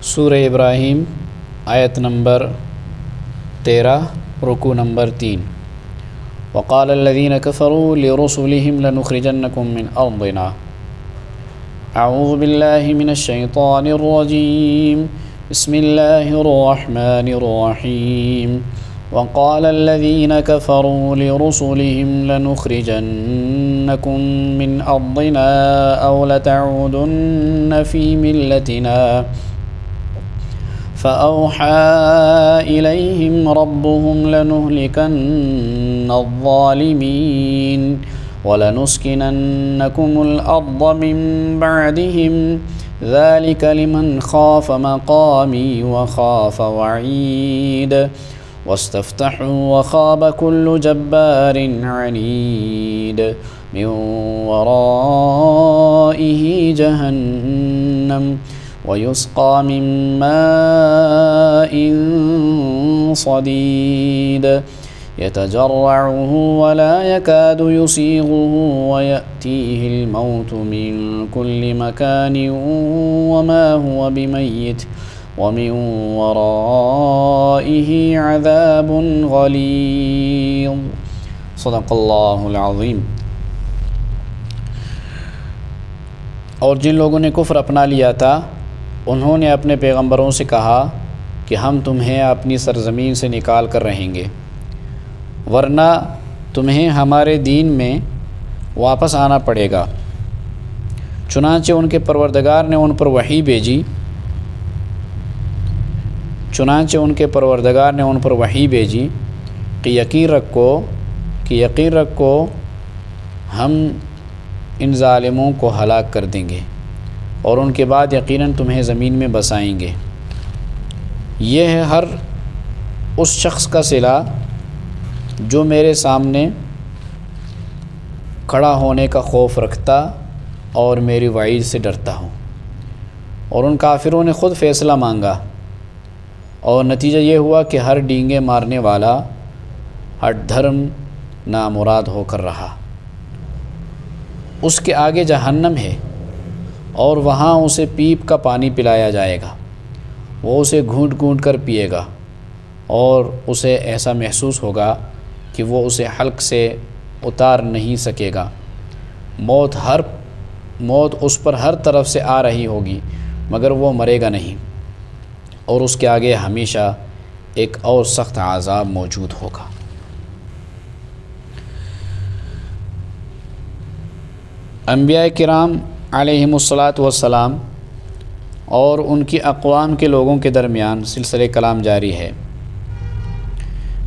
سورہ ابراہیم آیت نمبر 13 رکوع نمبر 3۔ وقال الذين كفروا لرسلهم لنخرجنكم من أرضنا۔ اعوذ باللہ من الشیطان الرجیم، بسم اللہ الرحمن الرحیم۔ وقال الذين كفروا لرسلهم لنخرجنكم من أرضنا أو لتعودن في ملتنا فأوحى إليهم ربهم لنهلكن الظالمين ولنسكننكم الأرض من بعدهم ذلك لمن خاف مقامي وخاف وعيد واستفتحوا وخاب كل جبار عنيد من ورائه جهنم ويسقى من ماء صديد يتجرعه ولا يكاد يسيغه ويأتيه الموت من كل مكان وما هو بميت ومن ورائه عذاب غليظ۔ صدق اللہ العظیم۔ اور جن لوگوں نے کفر اپنا لیا تھا انہوں نے اپنے پیغمبروں سے کہا کہ ہم تمہیں اپنی سرزمین سے نکال کر رہیں گے، ورنہ تمہیں ہمارے دین میں واپس آنا پڑے گا۔ چنانچہ ان کے پروردگار نے ان پر وحی بھیجی کہ یقین رکھو ہم ان ظالموں کو ہلاک کر دیں گے اور ان کے بعد یقیناً تمہیں زمین میں بسائیں گے۔ یہ ہے ہر اس شخص کا صلہ جو میرے سامنے کھڑا ہونے کا خوف رکھتا اور میری وعید سے ڈرتا ہوں۔ اور ان کافروں نے خود فیصلہ مانگا اور نتیجہ یہ ہوا کہ ہر ڈینگے مارنے والا ہر دھرم نامراد ہو کر رہا۔ اس کے آگے جہنم ہے اور وہاں اسے پیپ کا پانی پلایا جائے گا، وہ اسے گھونٹ گھونٹ کر پیے گا اور اسے ایسا محسوس ہوگا کہ وہ اسے حلق سے اتار نہیں سکے گا۔ موت اس پر ہر طرف سے آ رہی ہوگی مگر وہ مرے گا نہیں، اور اس کے آگے ہمیشہ ایک اور سخت عذاب موجود ہوگا۔ انبیاء کرام علیہم الصلاۃ والسلام اور ان کی اقوام کے لوگوں کے درمیان سلسلہ کلام جاری ہے۔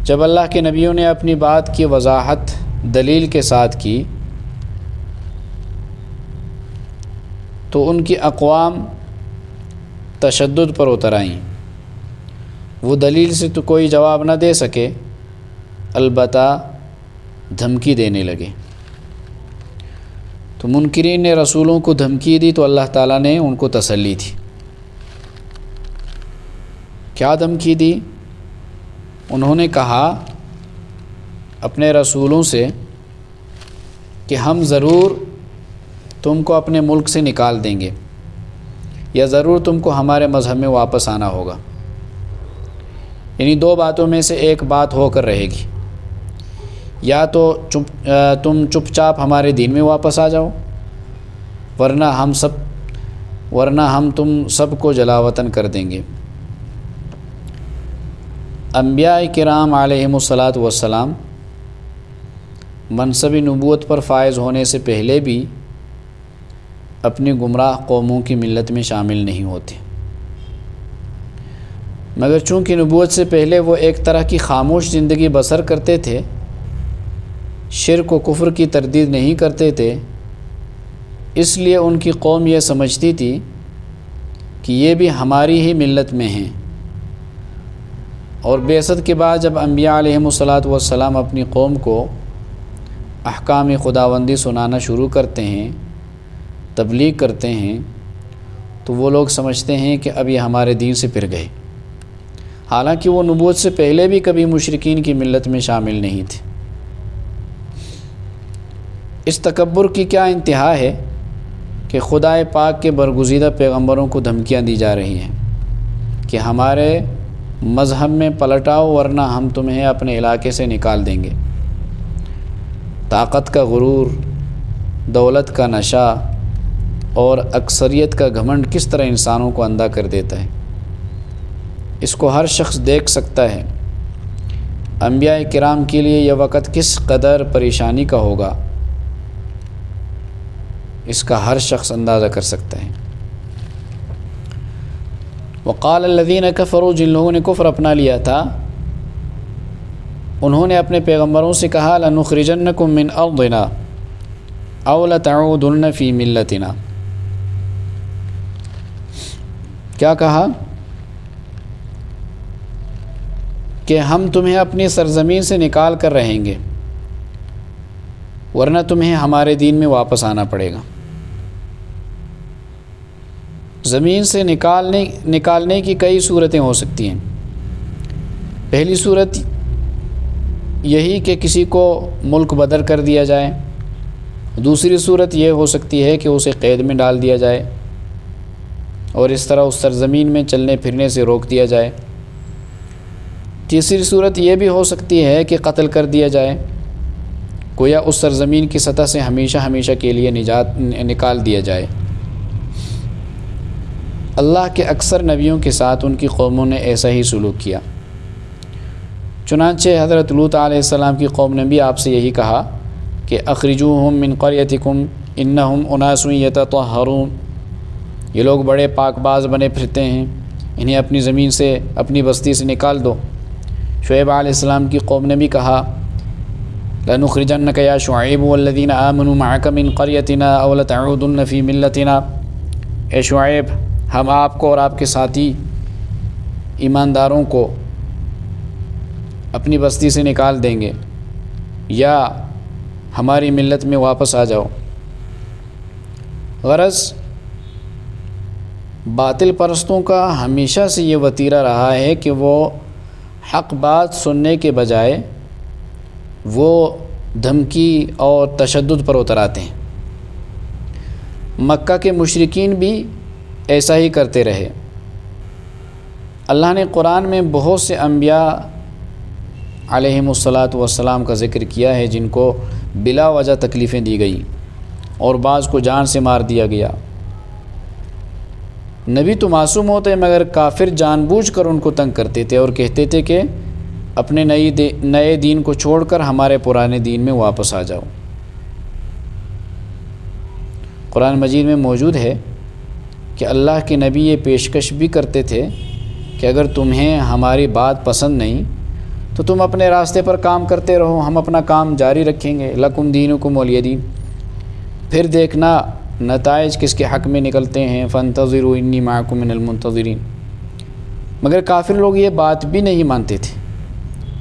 جب اللہ کے نبیوں نے اپنی بات کی وضاحت دلیل کے ساتھ کی تو ان کی اقوام تشدد پر اتر آئیں۔ وہ دلیل سے تو کوئی جواب نہ دے سکے، البتہ دھمکی دینے لگے۔ تو منکرین نے رسولوں کو دھمکی دی تو اللہ تعالیٰ نے ان کو تسلی دی۔ کیا دھمکی دی؟ انہوں نے کہا اپنے رسولوں سے کہ ہم ضرور تم کو اپنے ملک سے نکال دیں گے، یا ضرور تم کو ہمارے مذہب میں واپس آنا ہوگا۔ یعنی دو باتوں میں سے ایک بات ہو کر رہے گی، یا تو تم چپ چاپ ہمارے دین میں واپس آ جاؤ، ورنہ ہم تم سب کو جلا وطن کر دیں گے۔ انبیاء کرام علیہم الصلاۃ والسلام منصب نبوت پر فائز ہونے سے پہلے بھی اپنی گمراہ قوموں کی ملت میں شامل نہیں ہوتے، مگر چونکہ نبوت سے پہلے وہ ایک طرح کی خاموش زندگی بسر کرتے تھے، شرک و کفر کی تردید نہیں کرتے تھے، اس لیے ان کی قوم یہ سمجھتی تھی کہ یہ بھی ہماری ہی ملت میں ہیں۔ اور بعثت کے بعد جب انبیاء علیہم الصلاۃ والسلام اپنی قوم کو احکام خداوندی سنانا شروع کرتے ہیں، تبلیغ کرتے ہیں، تو وہ لوگ سمجھتے ہیں کہ اب یہ ہمارے دین سے پھر گئے، حالانکہ وہ نبوت سے پہلے بھی کبھی مشرکین کی ملت میں شامل نہیں تھے۔ اس تکبر کی کیا انتہا ہے کہ خدائے پاک کے برگزیدہ پیغمبروں کو دھمکیاں دی جا رہی ہیں۔ کہ ہمارے مذہب میں پلٹ آؤ ورنہ ہم تمہیں اپنے علاقے سے نکال دیں گے۔ طاقت کا غرور، دولت کا نشہ اور اکثریت کا گھمنڈ کس طرح انسانوں کو اندھا کر دیتا ہے، اس کو ہر شخص دیکھ سکتا ہے۔ انبیاء کرام کے لیے یہ وقت کس قدر پریشانی کا ہوگا، اس کا ہر شخص اندازہ کر سکتا ہے۔ وقال الذین کفروا، جن لوگوں نے کفر اپنا لیا تھا، انہوں نے اپنے پیغمبروں سے کہا لنخرجنکم من ارضنا او لتعودن فی ملتنا۔ کیا کہا کہ ہم تمہیں اپنی سرزمین سے نکال کر رہیں گے ورنہ تمہیں ہمارے دین میں واپس آنا پڑے گا۔ زمین سے نکالنے کی کئی صورتیں ہو سکتی ہیں۔ پہلی صورت یہی کہ کسی کو ملک بدر کر دیا جائے، دوسری صورت یہ ہو سکتی ہے کہ اسے قید میں ڈال دیا جائے اور اس طرح اس سرزمین میں چلنے پھرنے سے روک دیا جائے، تیسری صورت یہ بھی ہو سکتی ہے کہ قتل کر دیا جائے، گویا اس سرزمین کی سطح سے ہمیشہ ہمیشہ کے لیے نکال دیا جائے۔ اللہ کے اکثر نبیوں کے ساتھ ان کی قوموں نے ایسا ہی سلوک کیا۔ چنانچہ حضرت لوط علیہ السلام کی قوم نے بھی آپ سے یہی کہا کہ اخرجوہم من قریتکم انہم اناس یتطہرون، یہ لوگ بڑے پاک باز بنے پھرتے ہیں، انہیں اپنی زمین سے، اپنی بستی سے نکال دو۔ شعیب علیہ السلام کی قوم نے بھی کہا لنخرجنک یا شعیب والذین آمنوا معک من قریتنا او لتعودن فی ملتنا، اے شعیب ہم آپ کو اور آپ کے ساتھی ایمانداروں کو اپنی بستی سے نکال دیں گے یا ہماری ملت میں واپس آ جاؤ۔ غرض باطل پرستوں کا ہمیشہ سے یہ وتیرہ رہا ہے کہ وہ حق بات سننے کے بجائے وہ دھمکی اور تشدد پر اتر آتے ہیں۔ مکہ کے مشرکین بھی ایسا ہی کرتے رہے۔ اللہ نے قرآن میں بہت سے انبیاء علیہم الصلاۃ والسلام کا ذکر کیا ہے جن کو بلا وجہ تکلیفیں دی گئیں اور بعض کو جان سے مار دیا گیا۔ نبی تو معصوم ہوتے مگر کافر جان بوجھ کر ان کو تنگ کرتے تھے اور کہتے تھے کہ اپنے نئے دین کو چھوڑ کر ہمارے پرانے دین میں واپس آ جاؤ۔ قرآن مجید میں موجود ہے کہ اللہ کے نبی یہ پیشکش بھی کرتے تھے کہ اگر تمہیں ہماری بات پسند نہیں تو تم اپنے راستے پر کام کرتے رہو، ہم اپنا کام جاری رکھیں گے، لکم دینکم ولی دین، پھر دیکھنا نتائج کس کے حق میں نکلتے ہیں، فانتظروا انی معکم من المنتظرین۔ مگر کافر لوگ یہ بات بھی نہیں مانتے تھے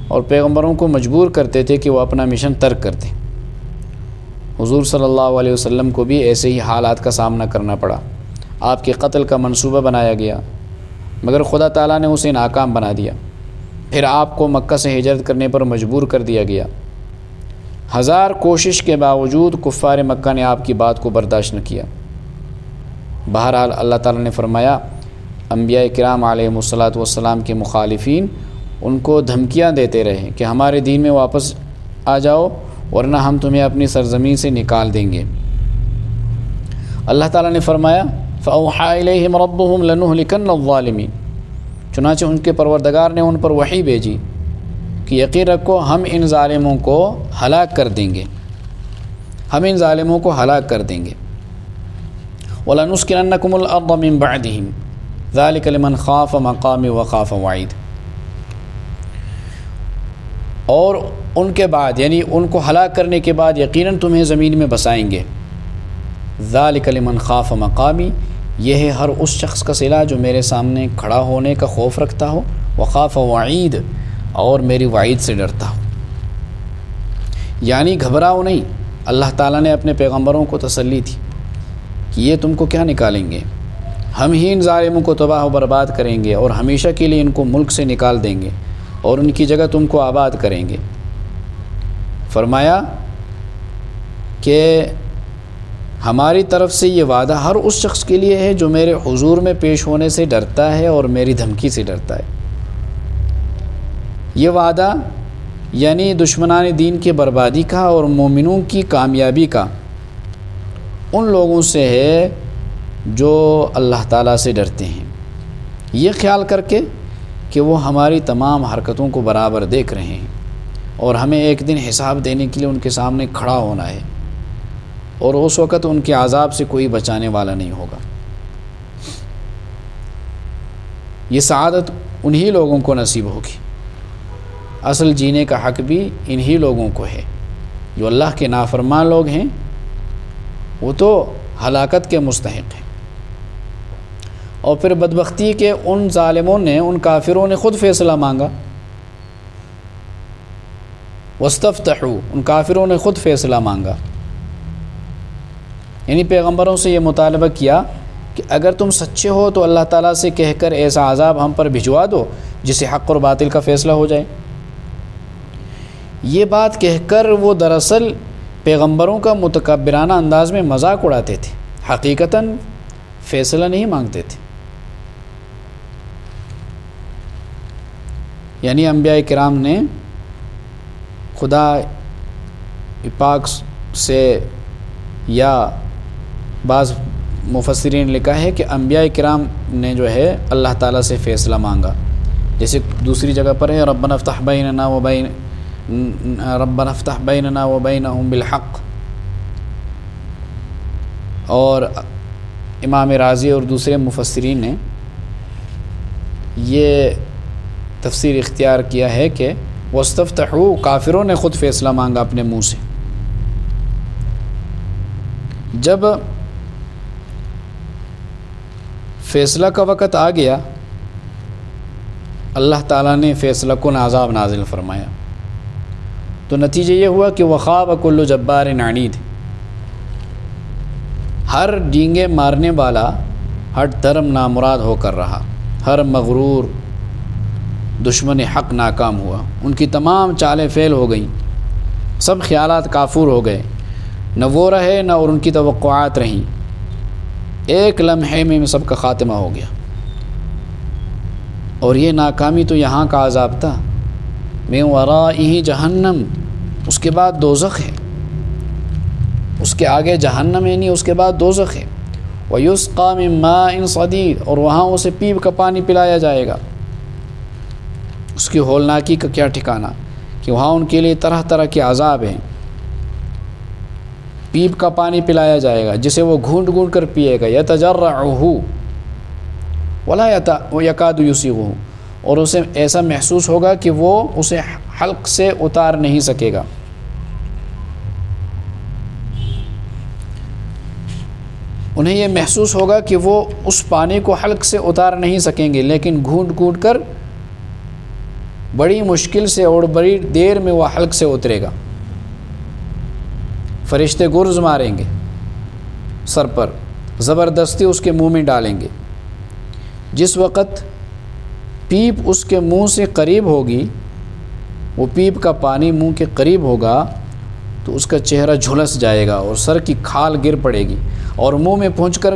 اور پیغمبروں کو مجبور کرتے تھے کہ وہ اپنا مشن ترک کر دیں۔ حضور صلی اللہ علیہ وسلم کو بھی ایسے ہی حالات کا سامنا کرنا پڑا، آپ کے قتل کا منصوبہ بنایا گیا مگر خدا تعالیٰ نے اسے ناکام بنا دیا، پھر آپ کو مکہ سے ہجرت کرنے پر مجبور کر دیا گیا۔ ہزار کوشش کے باوجود کفار مکہ نے آپ کی بات کو برداشت نہ کیا۔ بہرحال اللہ تعالیٰ نے فرمایا انبیاء کرام علیہم الصلاۃ والسلام کے مخالفین ان کو دھمکیاں دیتے رہے کہ ہمارے دین میں واپس آ جاؤ ورنہ ہم تمہیں اپنی سرزمین سے نکال دیں گے۔ اللہ تعالیٰ نے فرمایا فَأَوْحَىٰ إِلَيْهِمْ رَبُّهُمْ لَنُهْلِكَنَّ الظَّالِمِينَ، چنانچہ ان کے پروردگار نے ان پر وحی بھیجی کہ یقین رکھو ہم ان ظالموں کو ہلاک کر دیں گے، ہم ان ظالموں کو ہلاک کر دیں گے۔ وَلَنُسْكِنَنَّكُمُ الْأَرْضَ مِنْ بَعْدِهِمْ ذَلِكَ لِمَنْ خَافَ مَقَامِي وَخَافَ وَعِيدِ، اور ان کے بعد یعنی ان کو ہلاک کرنے کے بعد یقیناً تمہیں زمین میں بسائیں گے۔ ذَلِكَ لِمَنْ خَافَ مَقَامِي، یہ ہے ہر اس شخص کا صلہ جو میرے سامنے کھڑا ہونے کا خوف رکھتا ہو، وخاف وعید، اور میری وعید سے ڈرتا ہو۔ یعنی گھبراؤ نہیں، اللہ تعالیٰ نے اپنے پیغمبروں کو تسلی تھی کہ یہ تم کو کیا نکالیں گے، ہم ہی ان ظالموں کو تباہ و برباد کریں گے اور ہمیشہ کے لیے ان کو ملک سے نکال دیں گے اور ان کی جگہ تم کو آباد کریں گے۔ فرمایا کہ ہماری طرف سے یہ وعدہ ہر اس شخص کے لیے ہے جو میرے حضور میں پیش ہونے سے ڈرتا ہے اور میری دھمکی سے ڈرتا ہے۔ یہ وعدہ یعنی دشمنان دین کی بربادی کا اور مومنوں کی کامیابی کا ان لوگوں سے ہے جو اللہ تعالیٰ سے ڈرتے ہیں، یہ خیال کر کے کہ وہ ہماری تمام حرکتوں کو برابر دیکھ رہے ہیں اور ہمیں ایک دن حساب دینے کے لیے ان کے سامنے کھڑا ہونا ہے، اور اس وقت ان کے عذاب سے کوئی بچانے والا نہیں ہوگا۔ یہ سعادت انہی لوگوں کو نصیب ہوگی۔ اصل جینے کا حق بھی انہی لوگوں کو ہے۔ جو اللہ کے نافرمان لوگ ہیں وہ تو ہلاکت کے مستحق ہیں۔ اور پھر بدبختی کے ان ظالموں نے، ان کافروں نے خود فیصلہ مانگا۔ واستفتحوا، ان کافروں نے خود فیصلہ مانگا، یعنی پیغمبروں سے یہ مطالبہ کیا کہ اگر تم سچے ہو تو اللہ تعالیٰ سے کہہ کر ایسا عذاب ہم پر بھجوا دو جسے حق اور باطل کا فیصلہ ہو جائے۔ یہ بات کہہ کر وہ دراصل پیغمبروں کا متکبرانہ انداز میں مذاق اڑاتے تھے، حقیقتاً فیصلہ نہیں مانگتے تھے۔ یعنی انبیاء کرام نے خدا پاک سے، یا بعض مفسرین نے لکھا ہے کہ انبیاء کرام نے جو ہے اللہ تعالیٰ سے فیصلہ مانگا، جیسے دوسری جگہ پر ہے ربنا افتح بیننا وبینہم بالحق، اور امام راضی اور دوسرے مفسرین نے یہ تفسیر اختیار کیا ہے کہ واستفتحوا، کافروں نے خود فیصلہ مانگا اپنے منہ سے۔ جب فیصلہ کا وقت آ گیا، اللہ تعالیٰ نے فیصلہ کن عذاب نازل فرمایا، تو نتیجہ یہ ہوا کہ وخاب کل جبار عنید، ہر ڈینگے مارنے والا، ہر دھرم نامراد ہو کر رہا، ہر مغرور دشمن حق ناکام ہوا، ان کی تمام چالیں فیل ہو گئیں، سب خیالات کافور ہو گئے، نہ وہ رہے نہ اور ان کی توقعات رہیں، ایک لمحے میں سب کا خاتمہ ہو گیا۔ اور یہ ناکامی تو یہاں کا عذاب تھا، من ورائہ جہنم، اس کے بعد دوزخ ہے، اس کے آگے جہنم ہے نہیں، اس کے بعد دوزخ ہے۔ وَيُسْقَى مِن مَاءٍ صَدِيدٍ، اور وہاں اسے پیپ کا پانی پلایا جائے گا۔ اس کی ہولناکی کا کیا ٹھکانہ کہ وہاں ان کے لیے طرح طرح کے عذاب ہیں۔ پیپ کا پانی پلایا جائے گا جسے وہ گھونٹ گھونٹ کر پیے گا، یتجرعہ ولا یکاد یسیغہ، اور اسے ایسا محسوس ہوگا کہ وہ اسے حلق سے اتار نہیں سکے گا۔ انہیں یہ محسوس ہوگا کہ وہ اس پانی کو حلق سے اتار نہیں سکیں گے، لیکن گھونٹ گھونٹ کر بڑی مشکل سے اور بڑی دیر میں وہ حلق سے اترے گا۔ فرشتے گرز ماریں گے سر پر، زبردستی اس کے منہ میں ڈالیں گے۔ جس وقت پیپ اس کے منہ سے قریب ہوگی، وہ پیپ کا پانی منہ کے قریب ہوگا تو اس کا چہرہ جھلس جائے گا اور سر کی کھال گر پڑے گی اور منہ میں پہنچ کر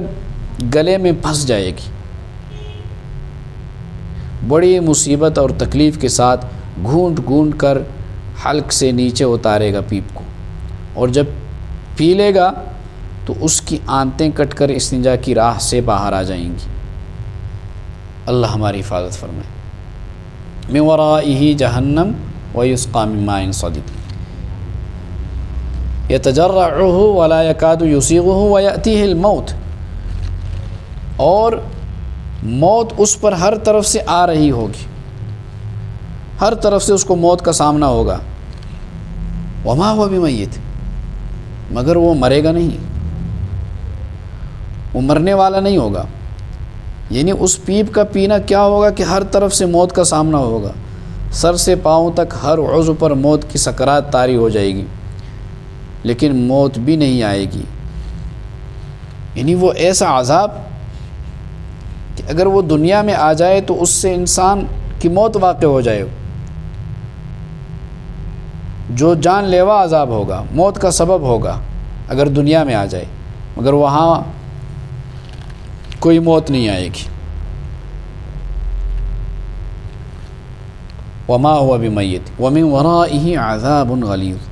گلے میں پھنس جائے گی۔ بڑی مصیبت اور تکلیف کے ساتھ گھونٹ گھونٹ کر حلق سے نیچے اتارے گا پیپ کو، اور جب پی لے گا تو اس کی آنتیں کٹ کر استنجا کی راہ سے باہر آ جائیں گی۔ اللہ ہماری حفاظت فرمائے۔ من ورائہ جہنم ویسقی من ماء صدید یتجرعہ ولا یکاد یسیغہ ویأتیہ الموت، اور موت اس پر ہر طرف سے آ رہی ہوگی، ہر طرف سے اس کو موت کا سامنا ہوگا۔ وما هو بمیت، مگر وہ مرے گا نہیں، وہ مرنے والا نہیں ہوگا۔ یعنی اس پیپ کا پینا کیا ہوگا کہ ہر طرف سے موت کا سامنا ہوگا، سر سے پاؤں تک ہر عضو پر موت کی سکرات طاری ہو جائے گی، لیکن موت بھی نہیں آئے گی۔ یعنی وہ ایسا عذاب کہ اگر وہ دنیا میں آ جائے تو اس سے انسان کی موت واقع ہو جائے، جو جان لیوا عذاب ہوگا، موت کا سبب ہوگا اگر دنیا میں آ جائے۔ مگر وہاں کوئی موت نہیں آئے گی. وما هو بمیت ومن ورائہ عذاب غلیظ،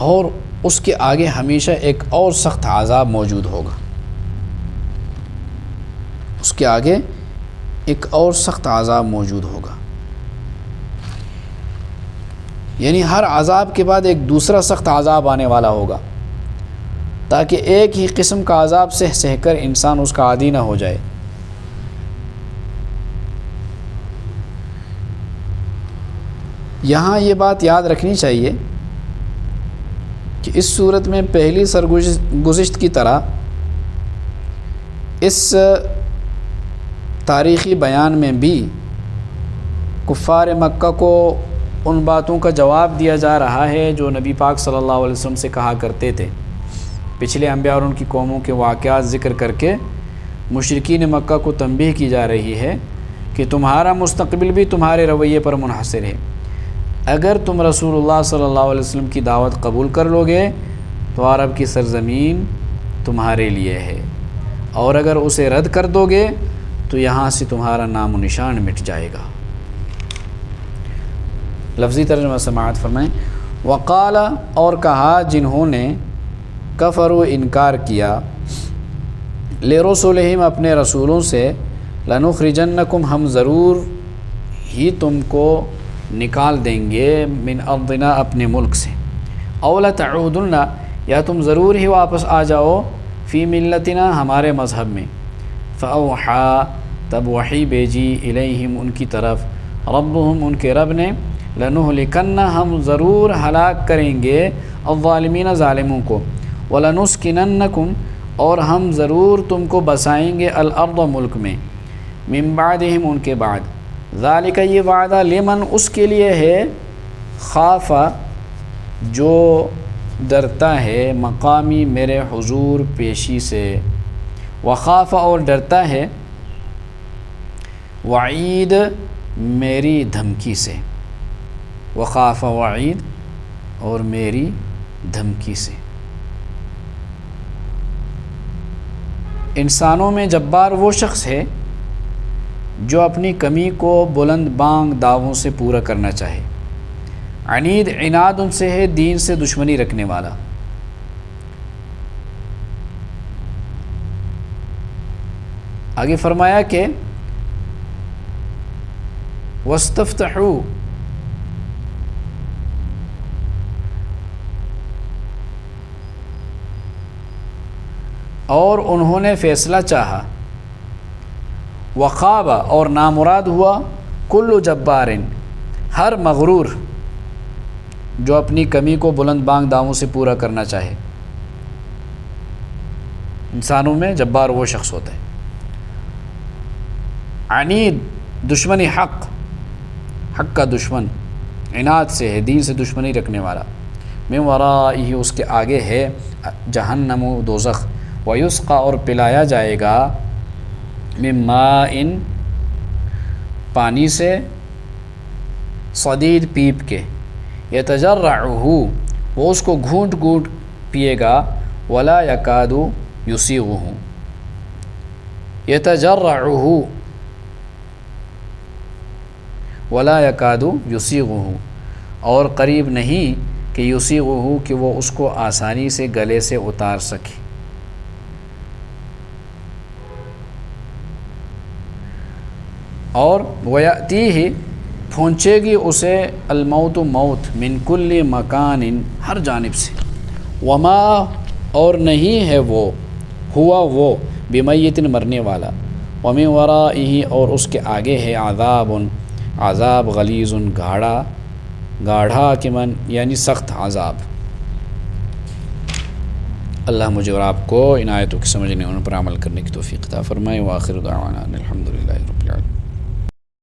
اور اس کے آگے ہمیشہ ایک اور سخت عذاب موجود ہوگا. اس کے آگے ایک اور سخت عذاب موجود ہوگا، یعنی ہر عذاب کے بعد ایک دوسرا سخت عذاب آنے والا ہوگا، تاکہ ایک ہی قسم کا عذاب سہ سہ کر انسان اس کا عادی نہ ہو جائے. یہاں یہ بات یاد رکھنی چاہیے کہ اس صورت میں پہلی سرگزشت کی طرح اس تاریخی بیان میں بھی کفار مکہ کو ان باتوں کا جواب دیا جا رہا ہے جو نبی پاک صلی اللہ علیہ وسلم سے کہا کرتے تھے. پچھلے انبیاء اور ان کی قوموں کے واقعات ذکر کر کے مشرکین مکہ کو تنبیہ کی جا رہی ہے کہ تمہارا مستقبل بھی تمہارے رویے پر منحصر ہے. اگر تم رسول اللہ صلی اللہ علیہ وسلم کی دعوت قبول کر لو گے تو عرب کی سرزمین تمہارے لیے ہے، اور اگر اسے رد کر دو گے تو یہاں سے تمہارا نام و نشان مٹ جائے گا. لفظی ترجمہ سماعت فرمائیں. وقال، اور کہا جنہوں نے کفروا انکار کیا، لرسولہم اپنے رسولوں سے، لنخرجنکم ہم ضرور ہی تم کو نکال دیں گے، من ارضنا اپنے ملک سے، او لتعودن یا تم ضرور ہی واپس آ جاؤ، فی ملتنا ہمارے مذہب میں. فاوحا، تب وحی بھیجی، الیہم ان کی طرف، ربہم ان کے رب نے، لنہلکن ہم ضرور ہلاک کریں گے، الظالمین ظالموں کو، ولنسکننکم اور ہم ضرور تم کو بسائیں گے، الارض ملک میں، من بعدہم ان کے بعد. ذالک یہ وعدہ، لمن اس کے لیے ہے، خاف جو ڈرتا ہے، مقامی میرے حضور پیشی سے، وخاف اور ڈرتا ہے، وعید میری دھمکی سے، وخاف وعید اور میری دھمکی سے. انسانوں میں جبار وہ شخص ہے جو اپنی کمی کو بلند بانگ دعووں سے پورا کرنا چاہے. عنید، عناد ان سے ہے، دین سے دشمنی رکھنے والا. آگے فرمایا کہ واستفتحوا، اور انہوں نے فیصلہ چاہا، وخاب اور نامراد ہوا، کل جبار ہر مغرور جو اپنی کمی کو بلند بانگ دعووں سے پورا کرنا چاہے. انسانوں میں جبار وہ شخص ہوتا ہے. عنید، دشمنی حق، حق کا دشمن، عناد سے ہے، دین سے دشمنی رکھنے والا. من ورائہ اس کے آگے ہے جہنم و دوزخ، ویسقا اور پلایا جائے گا، من ماء پانی سے، صدید پیپ کے، یتجرعہ وہ اس کو گھونٹ گھونٹ پیے گا، ولا یکاد یسیغہ یتجرعہ ولا یکاد یسیغہ اور قریب نہیں کہ یسیغہ کہ وہ اس کو آسانی سے گلے سے اتار سکے. اور وَيَأْتِيهِ پہنچے گی اسے، الموت موت، من کل مکان ہر جانب سے، وما اور نہیں ہے وہ، ہوا وہ، بمیت مرنے والا، ومن ورائہ اور اس کے آگے ہے، عذاب عذاب، غلیظ گاڑھا کمن یعنی سخت عذاب. اللہ مجھے اور آپ کو ان آیتوں کی سمجھنے اور ان پر عمل کرنے کی توفیق عطا فرمائے. وآخر دعوانا الحمدللہ رب العالمین.